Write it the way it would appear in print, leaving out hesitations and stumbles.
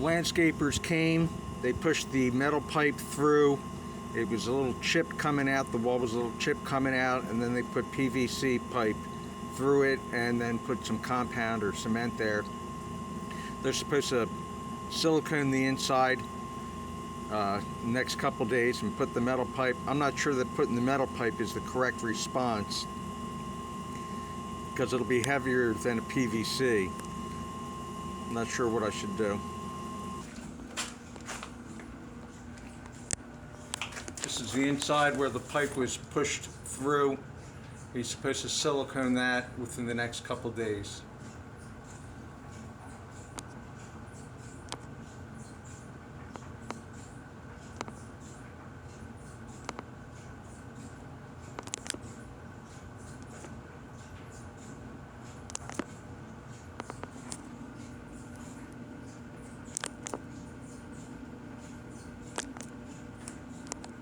landscapers came, they pushed the metal pipe through. It was a little chip coming out, the wall was a little chip coming out, and then they put PVC pipe through it and then put some compound or cement there. They're supposed to silicone the inside next couple days and put the metal pipe. I'm not sure that putting the metal pipe is the correct response because it'll be heavier than a PVC. I'm not sure what I should do. This is the inside where the pipe was pushed through. He's supposed to silicone that within the next couple days.